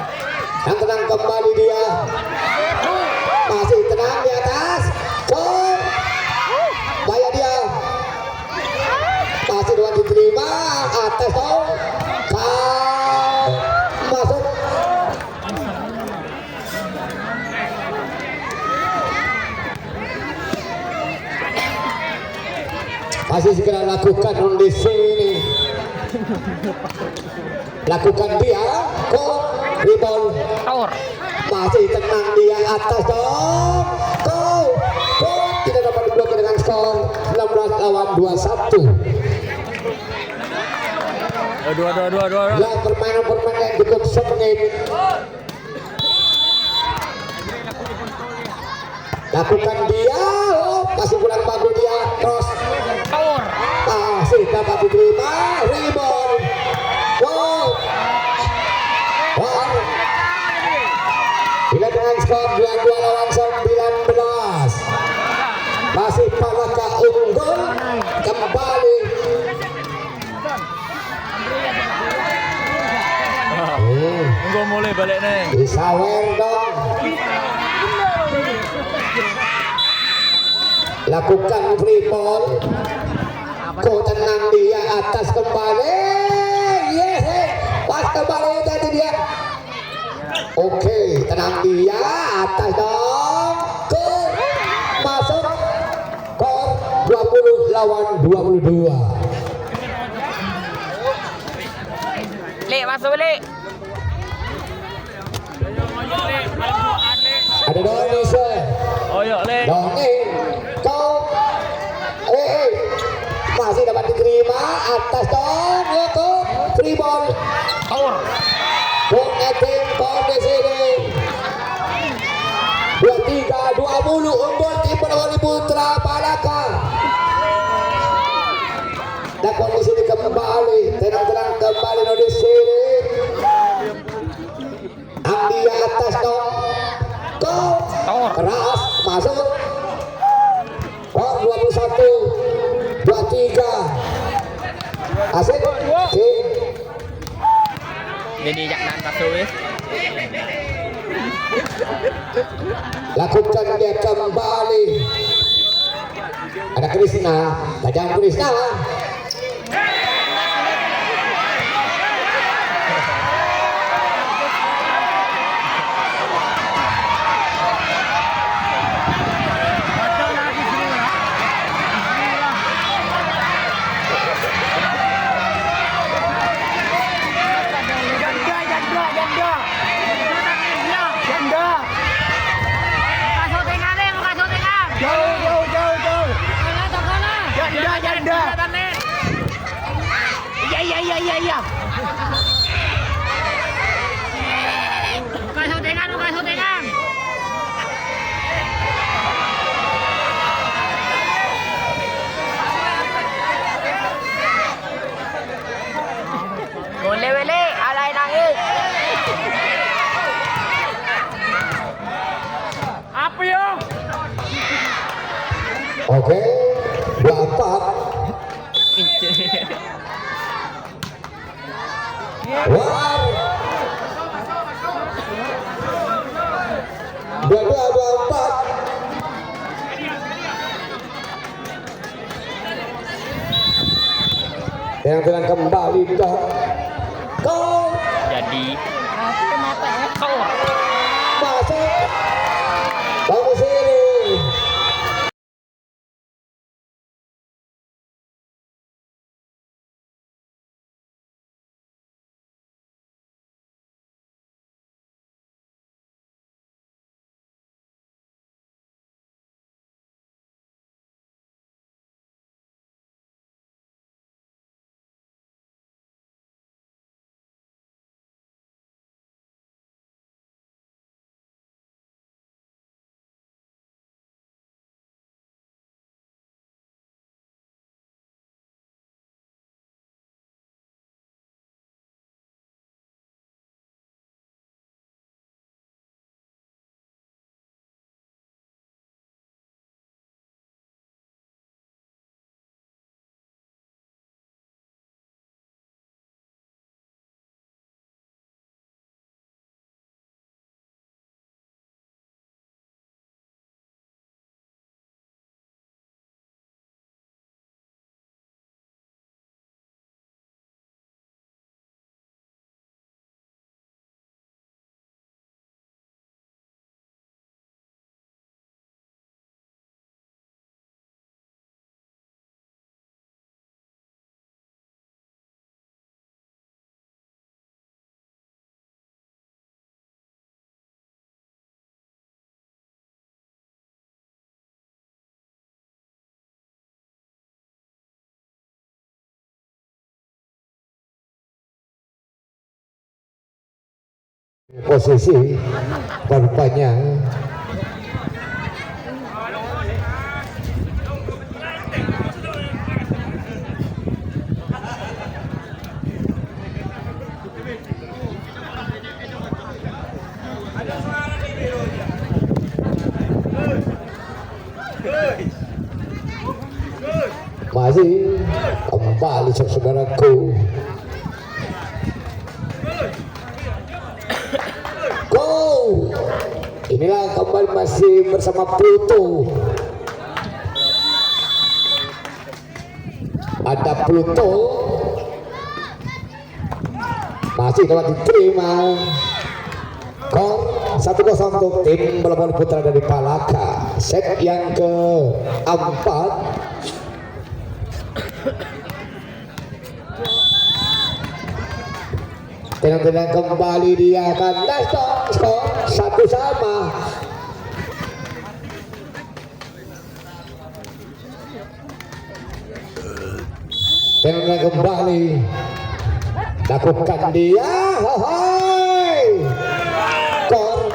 Yang tenang kembali dia. Masih tenang di atas. Gol. Bayar dia. Masih doang diterima. Atas dong. Kau masuk. Masih segera lakukan di sini. Lakukan dia. Kok rebound. Tor. Masih tenang dia atas dong. Gol. Tidak dapat diblokir dengan skor 19 lawan 21. Dua. Ya, permainan yang cukup sengit. Lakukan dia. Masih kurang bagus dia. Cross. Tor. Masih dapat diterima. Rebound. Wow. Bila dengan skor 22 lawan 19. Masih Palaka unggul kembali. Tunggu mulai balik nih. Disawer dong. Lakukan free ball. Kau tenang dia atas kembali. Yeay. Pas kembali jadi dia. Oke, tenang dia atas dong. Ke masuk. Skor 20 lawan 22. Lek masuk balik. Ada Doni sir. Oh yuk le. Doni. Kau. Masih dapat diterima atas dong. Itu free ball. Tor. Bung Etim di sini. 23-20 unggul tim Borawali Putra Palaka. Dan kondisi ini kembali tenang-tenang kembali di sini. Angdia atas dong. Gol. Keras masuk. Skor 21 23. Asik. Oke. Jadi jangan masuk ya. Lakukan dia kembali. Ada Krisna. Tajam Krisna. Iya. Bukan syutingan. Boleh, alay nangis. Apa yo? Oke. 24. Wow. 22-24. Yang telah kembali dong. Gol. Jadi Masuk. Bagus ini. posisi rupanya masih kembali saudaraku. Go, inilah kembali masih bersama Pluto. Ada Pluto masih dapat diterima. Skor 1-0 untuk tim bola voli putra dari Palaka. Set yang keempat. Tenang-tenang kembali dia akan skor 1-1. Tenang kembali lakukan dia. Skor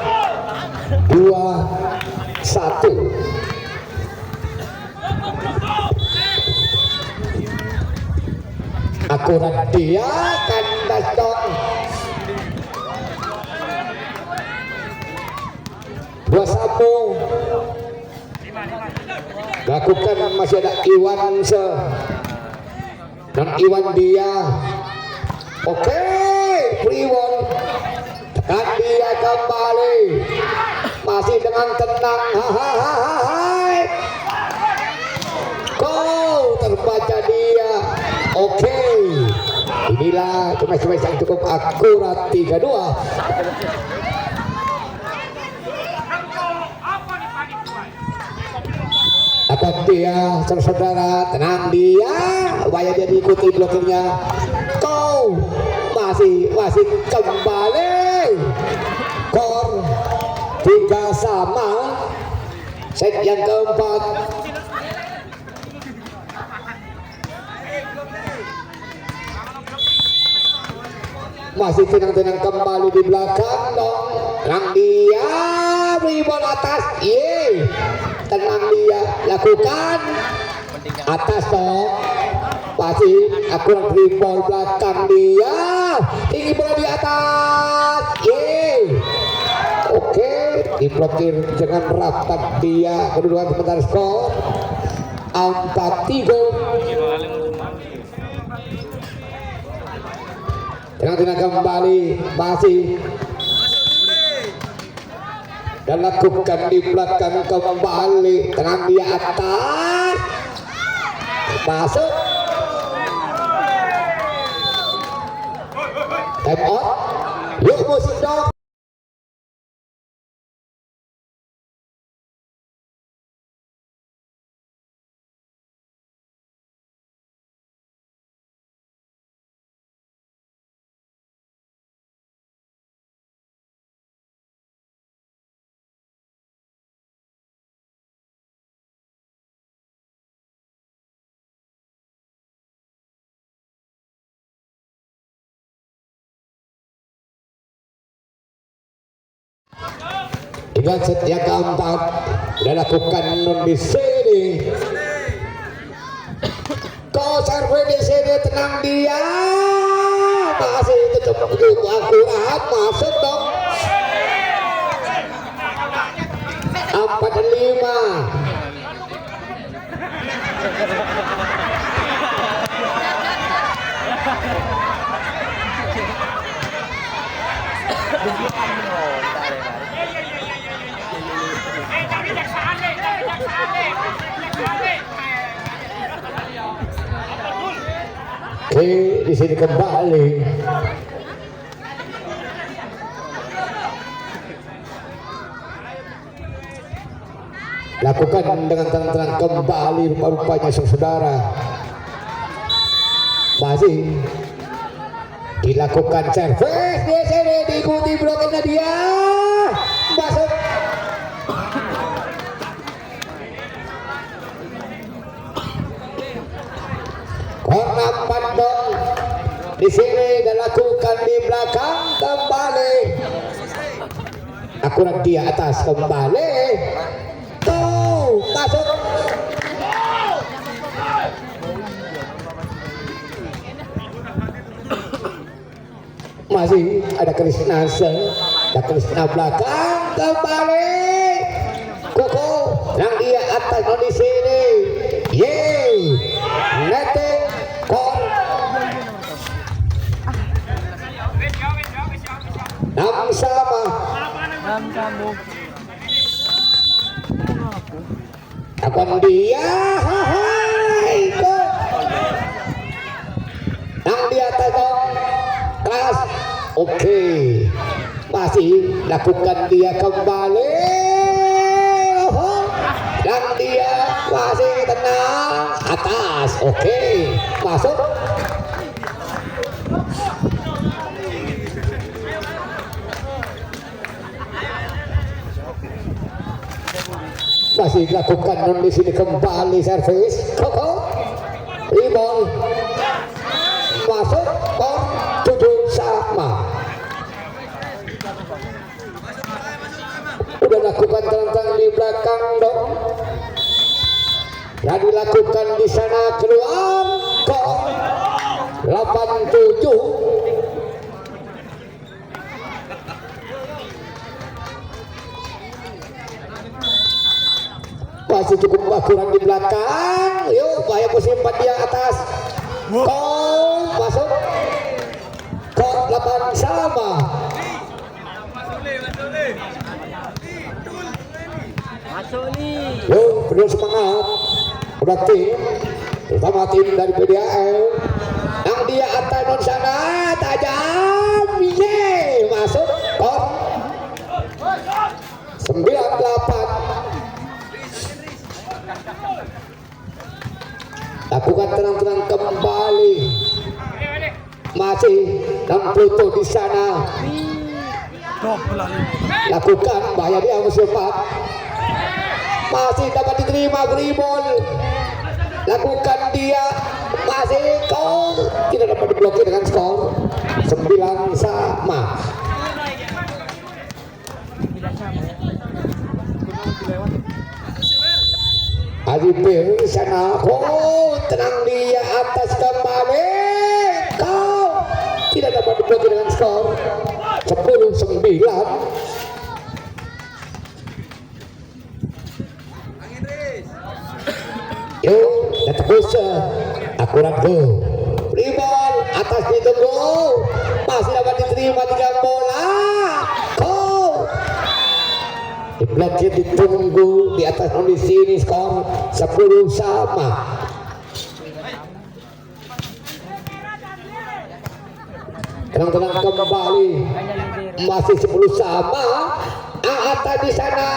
2-1. Akurat dia kandas dong. 2-1. Lakukan masih ada Iwan dan Iwan dia. Oke, free ball. Tekan dia kembali. Masih dengan tenang. Go, terbaca dia. Oke, inilah match yang cukup akurat 3-2. Akan dia saudara, tenang dia, upaya dia diikuti blokirnya. Go, masih kembali. Skor 3-3. Set yang keempat. Masih tenang-tenang kembali di belakang dong. Tenang dia, beri bola atas. Tenang dia, lakukan atas dong. Masih akurat beri bola belakang dia. Tinggi bola di atas. Oke, diblokir dengan rapat dia. Kedudukan sementara skor 4-3. Tenang-tenang kembali masih dan lakukan di belakang kembali. Tenang dia atas, masuk. Time out. Yuk musik dong. Dengan set yang keempat dilakukan non di sini. Kau serve di sini, tenang dia. Masih tetap akurat, masuk dong. 4-5. Oke, di sini kembali. Lakukan dengan tenang kembali rupanya saudara. Masih dilakukan service di sini, diikuti bloknya dia. Masuk. Kornam Pandong di sini dilakukan di belakang kembali. akurat dia atas kembali. Tuh, masuk. Masih ada Krishna belakang kembali. Koko yang dia atas di sini. Yeay, netting kon. 6 sama. Akan dia, hai, go. Yang di atas dong, kelas, oke. Masih lakukan dia kembali. Dan dia masih tenang atas, oke. Masuk. Masih dilakukan di sini kembali servis. Koko rebound masuk kon 7 sama. Udah lakukan terang-terang di belakang dong. Yang dilakukan di sana keluar kon 87. Masih cukup akurat di belakang. Yuk, bahaya musim 4 dia atas. Kau masuk. Kau 8 sama. Yuk, penuh semangat. Udah tim, terutama tim dari PDAL. Yang dia atas non sana tajam. Yeay, masuk. Kau 98. Lakukan tenang-tenang kembali. Masih 60 di sana. Lakukan bahaya dia musuh 4. Masih dapat diterima rebound. Lakukan dia masih kau tidak dapat diblokir dengan skor 9 sama. Adipir sana, oh tenang dia atas kembali. Kau tidak dapat diblokir dengan skor 10-9. Yuk, terus akurat go. Rebound atas ditunggu. Masih dapat diterima 3 bola. Kau diblokir ditunggu di atas kondisi ini skor 10 sama. Tenang-tenang kembali. Masih 10 sama. Atas di sana.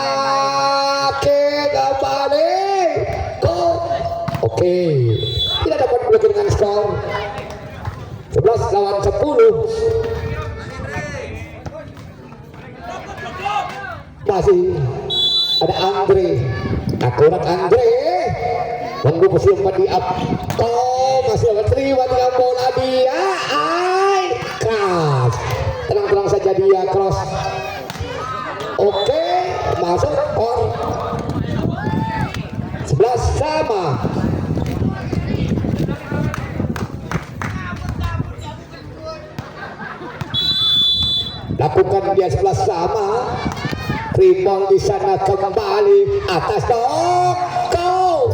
Oke, kembali. Oke, tidak dapat blokir dengan skor 11-10. Masih ada Andre, akurat Andre. Tunggu posisi 4 di up. Oh, masih dapat terima 3 bola dia. Ai, keras. Tenang-tenang saja dia cross. Oke, masuk on 11 sama. Lakukan dia 11 sama. Rebound di sana kembali atas dong. Go.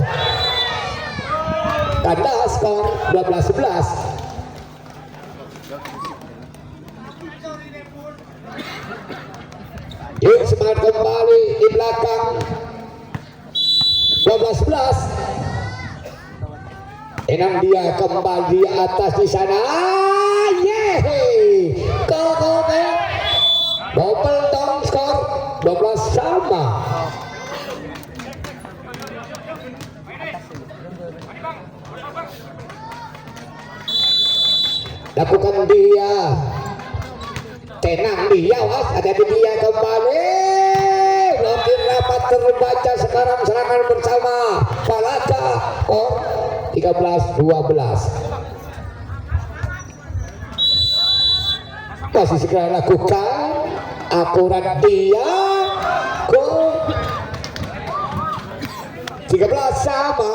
Tanda skor 12-11. Yuk semangat kembali di belakang 12-11. Enam dia kembali atas di sana. Yeay. Go. Double dong skor 12 sama. Lakukan dia. Tenang dia, was. Hati-hati dia kembali. Blokir rapat terbaca sekarang serangan bersama Falaka. Oh, 13-12. masih segera lakukan akurat dia gol 13 sama.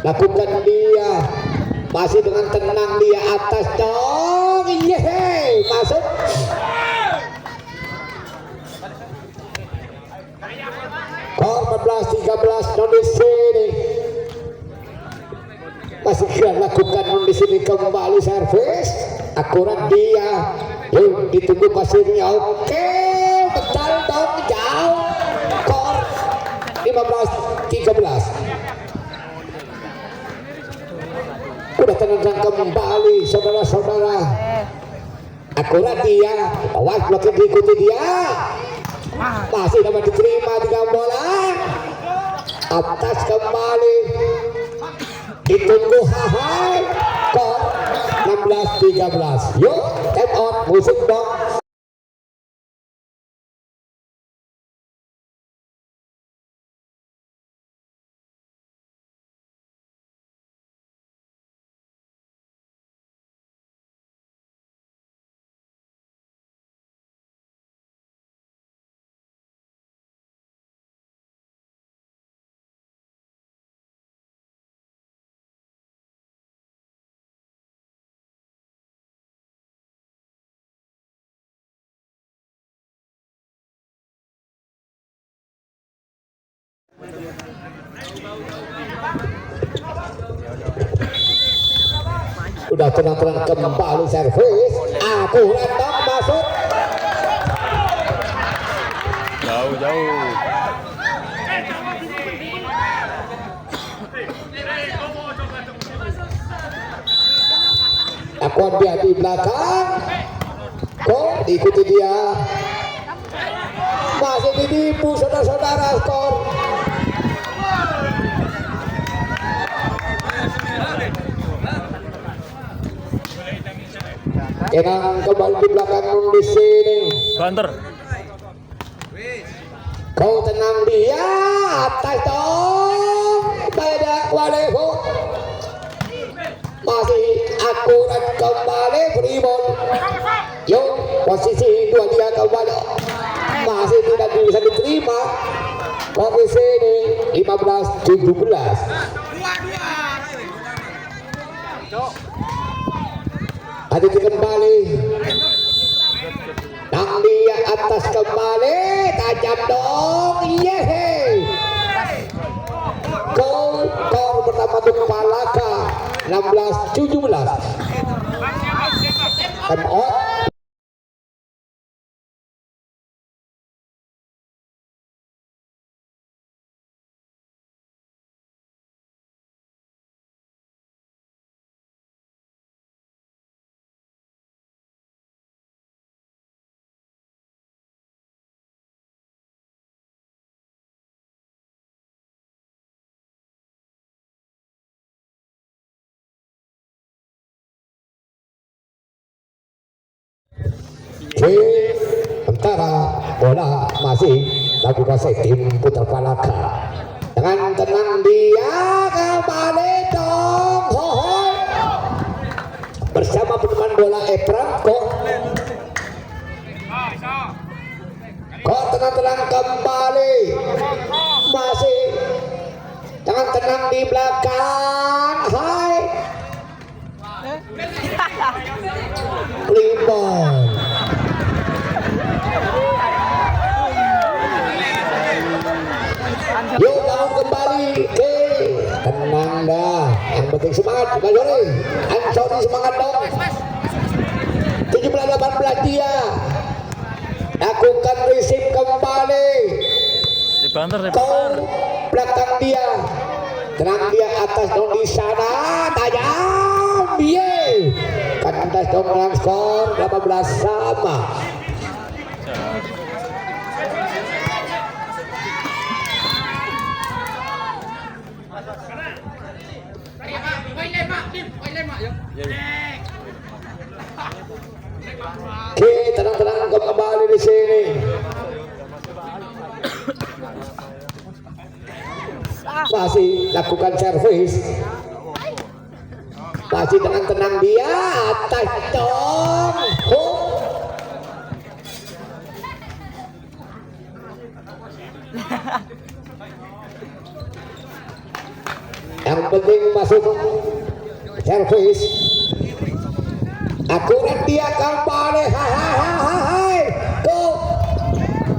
Lakukan dia masih dengan tenang dia atas dong, yeay masuk. Skor 14-13 non di sini. Masih kita lakukan non di sini kembali servis akurat dia. Yuk ditunggu pasirnya. Oke, betul dong jauh. Skor 15-13. Udah tenang kembali saudara-saudara. Akurat dia, awas blokir diikuti dia. Masih dapat diterima 3 bola. Atas kembali. Ditunggu hahai. Skor 16-13. Yuk, time out musik dong. Udah tenang-tenang kembali servis. Akurat dong masuk. Jauh. Akurat dia di belakang. Kok diikuti dia. Masih ditipu saudara-saudara skor. Kenang kembali di belakang di sini. Banter. Kau tenang dia atas dong. Beda Waleho. Masih akurat kembali rebound. Yuk posisi 2 dia kembali. Masih tidak bisa diterima. Posisi ini 15-17. Ada kembali. Nang dia atas kembali. Tajam dong. Yeay. Gol pertama untuk Malaka. 16-17. Time out. Sementara bola masih lagu kuasai tim Putra Palaka. Dengan tenang dia kembali dong. Hohoi. Bersama peneman bola Epranko. Kok tenang-tenang kembali. Masih dengan tenang di belakang. Hai. Rebound. Yuk bangun kembali. Oke, tenang dah. Yang penting semangat. Ansori semangat dong. 17-18 dia. Lakukan receive kembali. Dibanter. Kau belakang dia. Tenang dia atas dong di sana. Tajam. Ye. Kan atas dong dengan skor 18 sama. Oke, tenang-tenang kembali di sini. masih lakukan servis, masih dengan tenang dia atas dong. Yang penting masuk servis, akurat dia kembali. Hai tuh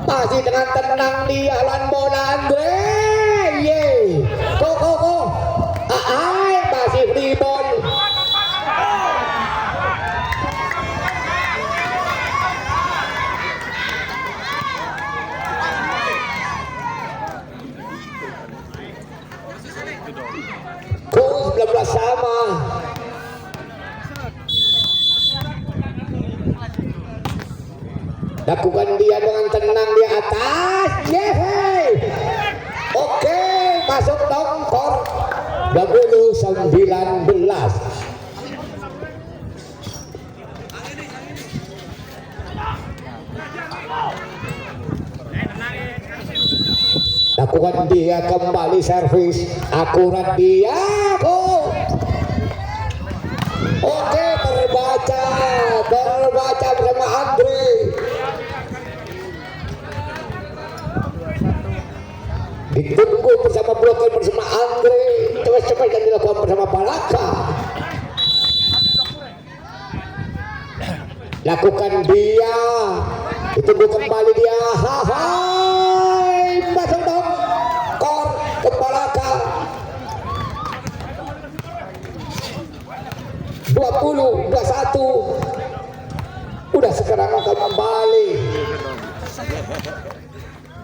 masih dengan tenang dia lawan bola Andre. Ye kok masih free ball. Coach 19 sama. Lakukan dia dengan tenang di atas. Yeay. Oke, masuk tongkor 2019. Lakukan dia kembali servis, akurat dia. Oke, terbaca bersama Andre. Ditunggu bersama bloker bersama Andre. Coba yang dilakukan bersama Palaka. Lakukan dia. Ditunggu kembali dia. Hai, masuk dong. Kor ke Palaka. 20-21. Udah sekarang akan kembali.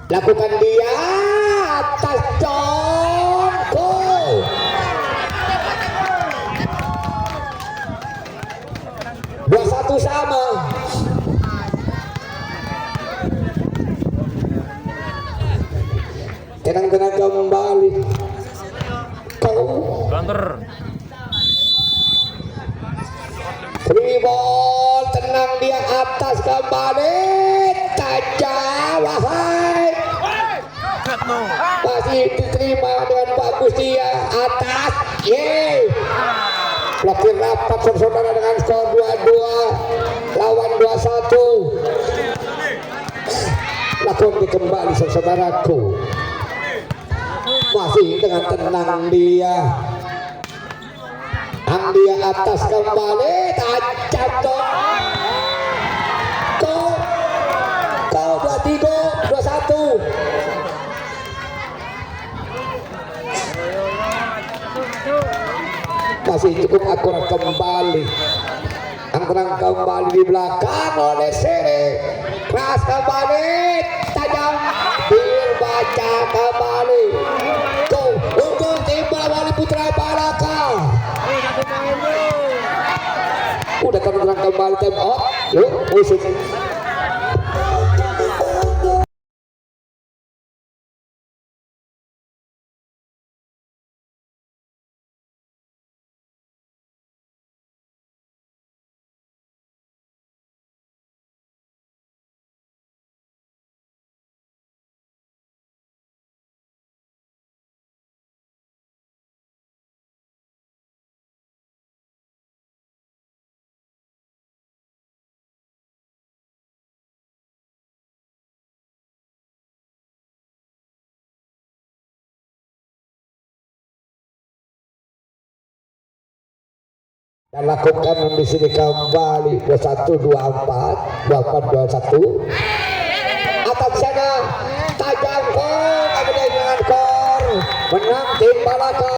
Lakukan dia atas Jongko. Dua satu sama. Tenang-tenang kembali. Kau Banter. free ball, tenang dia atas kembali. Tajam, wahai. Masih diterima dengan bagus dia atas. Yeay. Blokir rapat saudara dengan skor 2-2 lawan 2-1. Lakukan kembali saudaraku. Masih dengan tenang dia. Dia atas kembali, tajam dong. Kau 2-3, 2-1. Masih cukup akurat kembali. Angkran kembali di belakang oleh Sere. Keras kembali, tajam. Dibaca kembali. Go untuk tim Wali Putra Palaka. Udah terang kembali time out. Yuk musik. Dan lakukan di sini kembali 21-24, 24-21. Atas sana